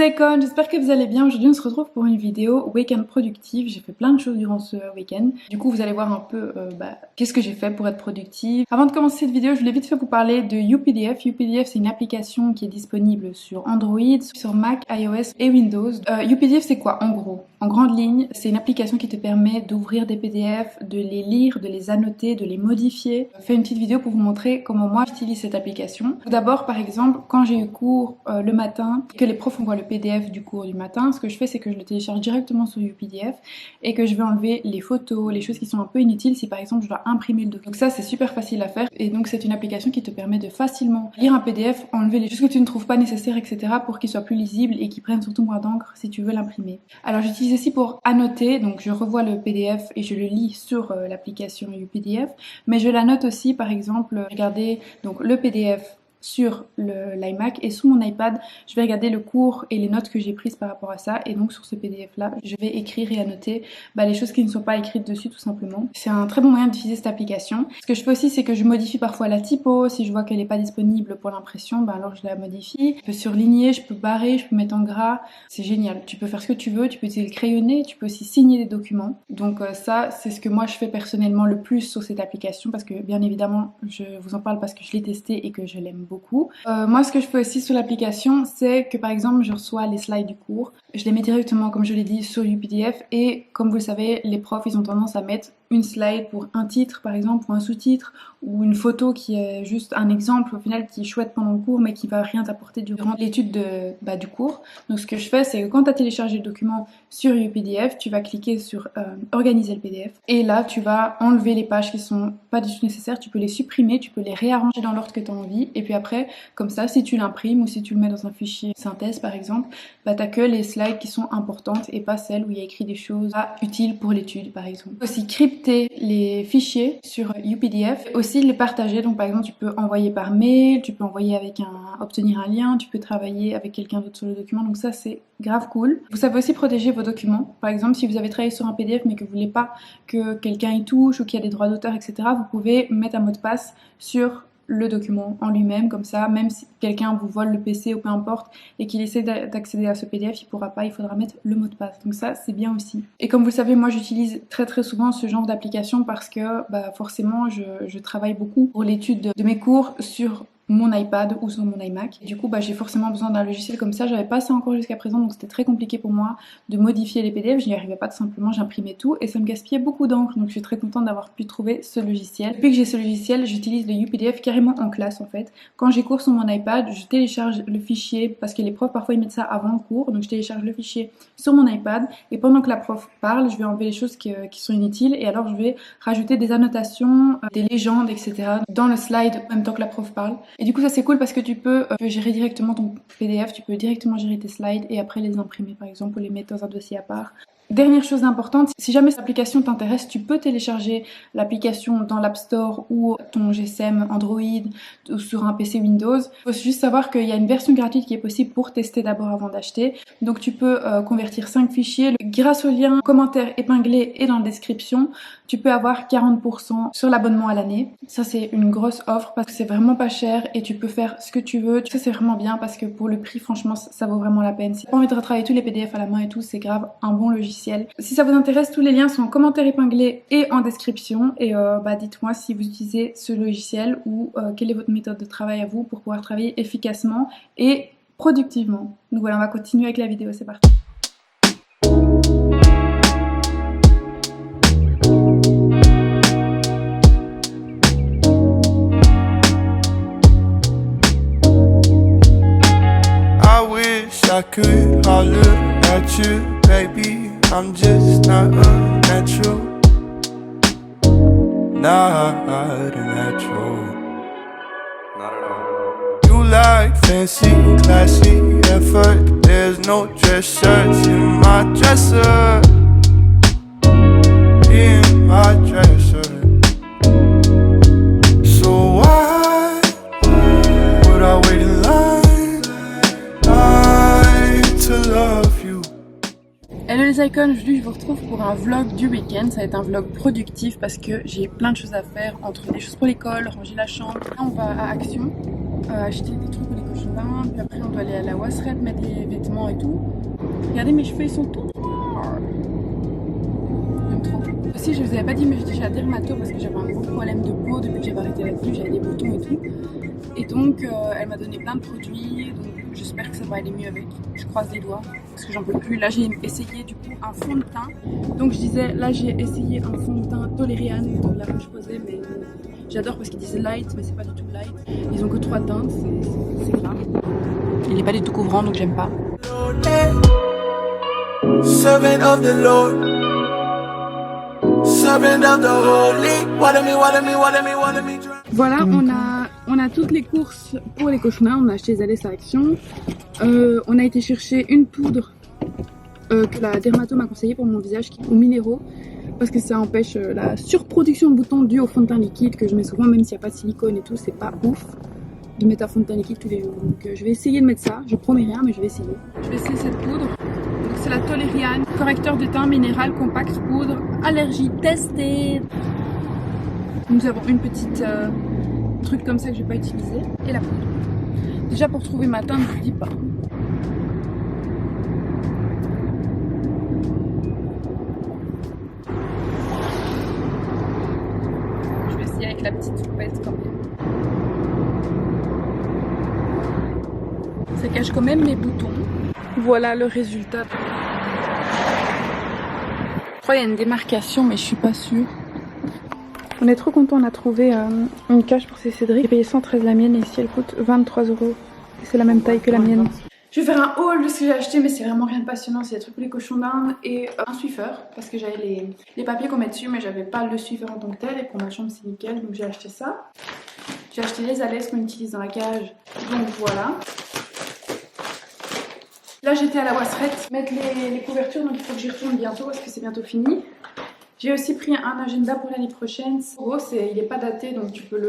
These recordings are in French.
icônes, j'espère que vous allez bien. Aujourd'hui on se retrouve pour une vidéo week-end productive. J'ai fait plein de choses durant ce week-end. Du coup vous allez voir un peu qu'est-ce que j'ai fait pour être productive. Avant de commencer cette vidéo, je voulais vite fait vous parler de UPDF. UPDF c'est une application qui est disponible sur Android, sur Mac, iOS et Windows. UPDF c'est quoi en gros? En grande ligne, c'est une application qui te permet d'ouvrir des PDF, de les lire, de les annoter, de les modifier. Je fais une petite vidéo pour vous montrer comment moi j'utilise cette application. Tout d'abord par exemple, quand j'ai eu cours le matin, que les profs envoient le PDF du cours du matin, ce que je fais c'est que je le télécharge directement sur UPDF et que je vais enlever les photos, les choses qui sont un peu inutiles si par exemple je dois imprimer le document. Donc ça c'est super facile à faire et donc c'est une application qui te permet de facilement lire un PDF, enlever les choses que tu ne trouves pas nécessaires etc. pour qu'il soit plus lisible et qu'il prenne surtout moins d'encre si tu veux l'imprimer. Alors j'utilise aussi pour annoter, donc je revois le PDF et je le lis sur l'application UPDF, mais je l'annote aussi par exemple, regardez donc le PDF sur l'iMac et sur mon iPad, je vais regarder le cours et les notes que j'ai prises par rapport à ça et donc sur ce PDF là, je vais écrire et annoter les choses qui ne sont pas écrites dessus tout simplement. C'est un très bon moyen d'utiliser cette application. Ce que je fais aussi c'est que je modifie parfois la typo, si je vois qu'elle n'est pas disponible pour l'impression, alors je la modifie. Je peux surligner, je peux barrer, je peux mettre en gras, c'est génial. Tu peux faire ce que tu veux, tu peux utiliser le crayonné, tu peux aussi signer des documents. Donc ça c'est ce que moi je fais personnellement le plus sur cette application parce que bien évidemment je vous en parle parce que je l'ai testé et que je l'aime beaucoup. Moi ce que je fais aussi sur l'application c'est que par exemple je reçois les slides du cours, je les mets directement comme je l'ai dit sur UPDF et comme vous le savez les profs ils ont tendance à mettre une slide pour un titre par exemple ou un sous-titre ou une photo qui est juste un exemple au final qui est chouette pendant le cours mais qui va rien t'apporter durant l'étude du cours. Donc ce que je fais c'est que quand tu as téléchargé le document sur UPDF tu vas cliquer sur organiser le PDF et là tu vas enlever les pages qui sont pas du tout nécessaires, tu peux les supprimer, tu peux les réarranger dans l'ordre que tu as envie et puis après comme ça si tu l'imprimes ou si tu le mets dans un fichier synthèse par exemple, t'as que les slides qui sont importantes et pas celles où il y a écrit des choses pas utiles pour l'étude par exemple. Aussi crypter les fichiers sur UPDF, aussi les partager, donc par exemple tu peux envoyer par mail, tu peux envoyer avec obtenir un lien, tu peux travailler avec quelqu'un d'autre sur le document, donc ça c'est grave cool. Vous savez aussi protéger vos documents, par exemple si vous avez travaillé sur un PDF mais que vous voulez pas que quelqu'un y touche ou qu'il y a des droits d'auteur etc, vous pouvez mettre un mot de passe sur le document en lui-même, comme ça même si quelqu'un vous vole le PC ou peu importe et qu'il essaie d'accéder à ce PDF, il pourra pas, il faudra mettre le mot de passe, donc ça c'est bien aussi. Et comme vous le savez moi j'utilise très souvent ce genre d'application parce que forcément je travaille beaucoup pour l'étude de mes cours sur mon iPad ou sur mon iMac. Et du coup j'ai forcément besoin d'un logiciel comme ça, j'avais pas ça encore jusqu'à présent donc c'était très compliqué pour moi de modifier les PDF, je n'y arrivais pas tout simplement, j'imprimais tout et ça me gaspillait beaucoup d'encre, donc je suis très contente d'avoir pu trouver ce logiciel. Depuis que j'ai ce logiciel, j'utilise le UPDF carrément en classe en fait. Quand j'ai cours sur mon iPad, je télécharge le fichier parce que les profs parfois ils mettent ça avant le cours, donc je télécharge le fichier sur mon iPad et pendant que la prof parle, je vais enlever les choses qui sont inutiles et alors je vais rajouter des annotations, des légendes etc. dans le slide en même temps que la prof parle. Et du coup ça c'est cool parce que tu peux gérer directement ton PDF, tu peux directement gérer tes slides et après les imprimer par exemple ou les mettre dans un dossier à part. Dernière chose importante, si jamais cette application t'intéresse, tu peux télécharger l'application dans l'App Store ou ton GSM Android ou sur un PC Windows. Il faut juste savoir qu'il y a une version gratuite qui est possible pour tester d'abord avant d'acheter. Donc tu peux convertir 5 fichiers. Grâce au lien commentaire épinglé et dans la description, tu peux avoir 40% sur l'abonnement à l'année. Ça c'est une grosse offre parce que c'est vraiment pas cher et tu peux faire ce que tu veux. Ça c'est vraiment bien parce que pour le prix franchement ça vaut vraiment la peine. Si tu n'as pas envie de retravailler tous les PDF à la main et tout, c'est grave un bon logiciel. Si ça vous intéresse, tous les liens sont en commentaire épinglé et en description et dites-moi si vous utilisez ce logiciel ou quelle est votre méthode de travail à vous pour pouvoir travailler efficacement et productivement. Donc voilà, on va continuer avec la vidéo, c'est parti. I could holler at you, baby. I'm just not a natural. Not a natural. Not at all. You like fancy, classy effort. There's no dress shirts in my dresser. In my dresser. So why would I wait in line? To love you. Hello les icônes, aujourd'hui je vous retrouve pour un vlog du week-end. Ça va être un vlog productif parce que j'ai plein de choses à faire entre des choses pour l'école, ranger la chambre. Là on va à Action acheter des trucs pour les cochons d'Inde, puis après on doit aller à la wasserette, mettre les vêtements et tout. Regardez, mes cheveux ils sont tout noirs. J'aime trop. Aussi, je vous avais pas dit, mais j'étais chez la dermato parce que j'avais un gros problème de peau depuis que j'avais arrêté la vue, j'avais des boutons et tout. Et donc, elle m'a donné plein de produits, donc j'espère que ça va aller mieux avec. Je croise les doigts parce que j'en peux plus. Là, j'ai essayé du coup un fond de teint. Donc, je disais, là, j'ai essayé un fond de teint Tolerian de la Roche-Posay, mais j'adore parce qu'ils disent light, mais c'est pas du tout light. Ils ont que 3 teintes, c'est grave. Il est pas du tout couvrant, donc j'aime pas. Servant of the Lord, servant of the Holy. What me. Voilà, on a toutes les courses pour les cochons. On a acheté Zalès à Action. On a été chercher une poudre que la dermato m'a conseillé pour mon visage, aux minéraux, parce que ça empêche la surproduction de boutons due au fond de teint liquide que je mets souvent, même s'il n'y a pas de silicone et tout, c'est pas ouf de mettre un fond de teint liquide tous les jours. Donc je vais essayer de mettre ça, je promets rien, mais je vais essayer. Je vais essayer cette poudre. C'est la Tolerian, correcteur de teint minéral compact poudre, allergie testée. Nous avons une petite truc comme ça que je vais pas utiliser et la poudre. Déjà pour trouver ma teinte, je vous dis pas. Je vais essayer avec la petite toupette quand même. Ça cache quand même mes boutons. Voilà le résultat. Je crois qu'il y a une démarcation, mais je suis pas sûre. On est trop content, on a trouvé une cage pour ces cédriques. J'ai payé 113 la mienne et ici elle coûte 23 €. C'est la même taille que la mienne. Je vais faire un haul de ce que j'ai acheté, mais c'est vraiment rien de passionnant. C'est des trucs pour les cochons d'Inde et un Swiffer parce que j'avais les papiers qu'on met dessus, mais j'avais pas le Swiffer en tant que tel. Et pour ma chambre, c'est nickel, donc j'ai acheté ça. J'ai acheté les Zalès qu'on utilise dans la cage, donc voilà. Là, j'étais à la wasserette mettre les couvertures, donc il faut que j'y retourne bientôt parce que c'est bientôt fini. J'ai aussi pris un agenda pour l'année prochaine. En gros, il n'est pas daté, donc tu peux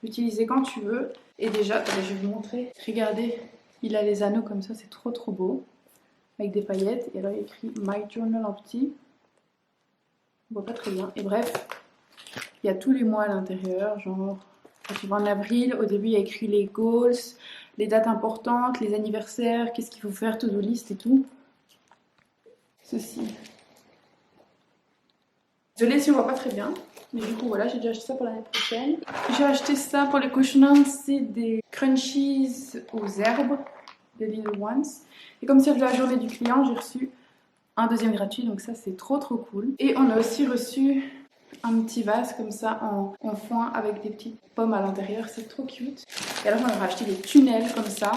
l'utiliser quand tu veux. Et déjà, attendez, je vais vous montrer. Regardez, il a les anneaux comme ça, c'est trop trop beau. Avec des paillettes. Et là, il y a écrit My Journal en petit. On voit pas très bien. Et bref, il y a tous les mois à l'intérieur. Genre, quand tu vois en avril, au début, il y a écrit les goals, les dates importantes, les anniversaires, qu'est-ce qu'il faut faire, to-do list et tout. Ceci. Désolée si on voit pas très bien, mais du coup voilà, j'ai déjà acheté ça pour l'année prochaine. J'ai acheté ça pour les cochons, c'est des crunchies aux herbes, des Little Ones. Et comme c'est la journée du client, j'ai reçu un deuxième gratuit, donc ça c'est trop trop cool. Et on a aussi reçu un petit vase comme ça en foin avec des petites pommes à l'intérieur, c'est trop cute. Et alors on a acheté des tunnels comme ça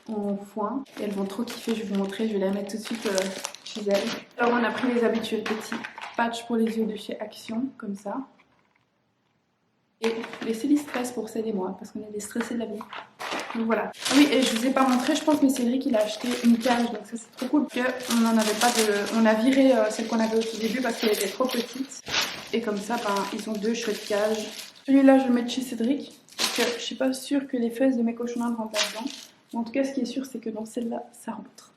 en foin, et elles vont trop kiffer, je vais vous montrer, je vais les mettre tout de suite chez elles. Alors on a pris les habituels petits patch pour les yeux de chez Action, comme ça. Et les Célistress pour Céd et moi, parce qu'on est des stressés de la vie. Donc voilà. Ah oui, et je vous ai pas montré, je pense, mais Cédric il a acheté une cage, donc ça c'est trop cool. On n'en avait pas de. On a viré celle qu'on avait au tout début parce qu'elle était trop petite. Et comme ça, ben, ils ont 2 chouettes cages. Celui-là, je vais le mettre chez Cédric, parce que je suis pas sûre que les fesses de mes cochons d'Inde rentrent là-dedans. Mais en tout cas, ce qui est sûr, c'est que dans celle-là, ça rentre.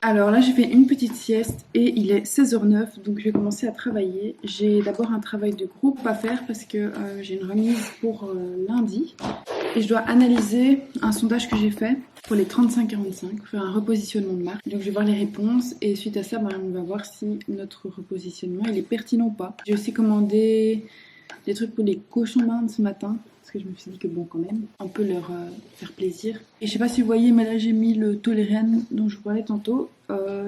Alors là j'ai fait une petite sieste et il est 16h09, donc je vais commencer à travailler. J'ai d'abord un travail de groupe à faire parce que j'ai une remise pour lundi. Et je dois analyser un sondage que j'ai fait pour les 35-45, faire un repositionnement de marque. Donc je vais voir les réponses et suite à ça, ben, on va voir si notre repositionnement il est pertinent ou pas. J'ai aussi commandé des trucs pour les cochons d'Inde ce matin. Parce que je me suis dit que bon quand même, on peut leur faire plaisir. Et je sais pas si vous voyez, mais là j'ai mis le Tolerian dont je vous parlais tantôt.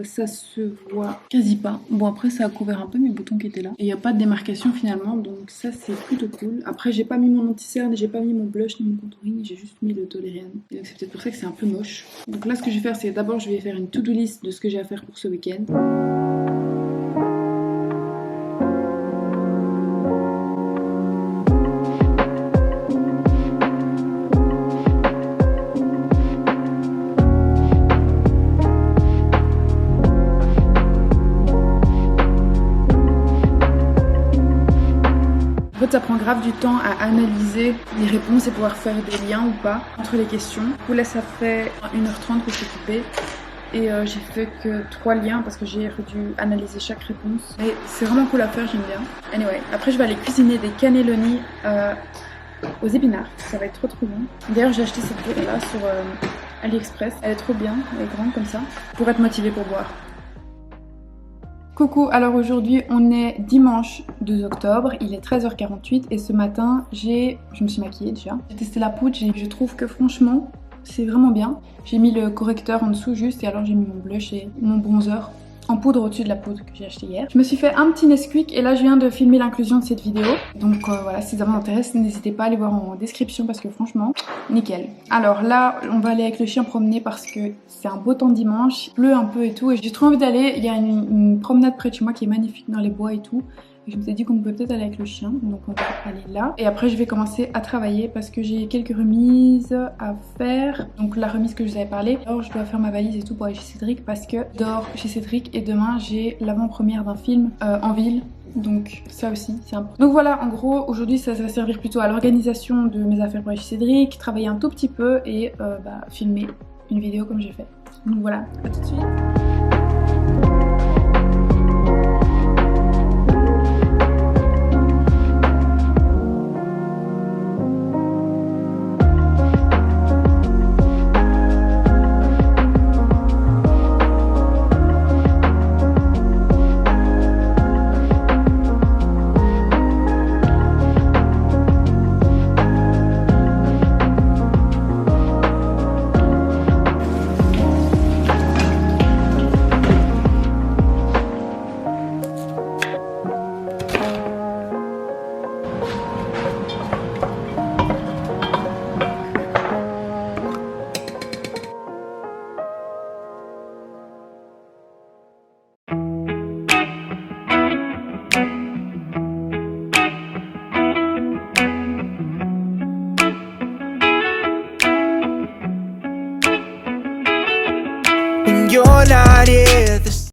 Ça se voit quasi pas. Bon après ça a couvert un peu mes boutons qui étaient là. Et il n'y a pas de démarcation finalement, donc ça c'est plutôt cool. Après j'ai pas mis mon anti-cerne, j'ai pas mis mon blush ni mon contouring, j'ai juste mis le Tolerian. Et donc c'est peut-être pour ça que c'est un peu moche. Donc là ce que je vais faire, c'est d'abord je vais faire une to-do list de ce que j'ai à faire pour ce week-end. ça prend grave du temps à analyser les réponses et pouvoir faire des liens ou pas entre les questions. Du coup là ça fait 1h30 que je suis occupée. Et j'ai fait que 3 liens parce que j'ai dû analyser chaque réponse. Et c'est vraiment cool à faire, j'aime bien. Anyway, après je vais aller cuisiner des cannelloni aux épinards. Ça va être trop bon. D'ailleurs j'ai acheté cette boîte là sur AliExpress. Elle est trop bien, elle est grande comme ça. Pour être motivée pour boire. Coucou, alors aujourd'hui on est dimanche 2 octobre, il est 13h48 et ce matin je me suis maquillée déjà. J'ai testé la poudre, je trouve que franchement c'est vraiment bien. J'ai mis le correcteur en dessous juste et alors j'ai mis mon blush et mon bronzer en poudre au-dessus de la poudre que j'ai acheté hier. Je me suis fait un petit Nesquik et là je viens de filmer l'inclusion de cette vidéo. Donc voilà, si ça vous intéresse, n'hésitez pas à aller voir en description parce que franchement, nickel. Alors là, on va aller avec le chien promener parce que c'est un beau temps dimanche, il pleut un peu et tout et j'ai trop envie d'aller. Il y a une promenade près de chez moi qui est magnifique dans les bois et tout. Et je me suis dit qu'on peut peut-être aller avec le chien, donc on va aller là. Et après je vais commencer à travailler parce que j'ai quelques remises à faire. Donc la remise que je vous avais parlé. Alors je dois faire ma valise et tout pour aller chez Cédric parce que je dors chez Cédric et demain j'ai l'avant-première d'un film en ville. Donc ça aussi c'est important. Donc voilà, en gros aujourd'hui ça va servir plutôt à l'organisation de mes affaires pour aller chez Cédric, travailler un tout petit peu et filmer une vidéo comme j'ai fait. Donc voilà, à tout de suite. When you're not here,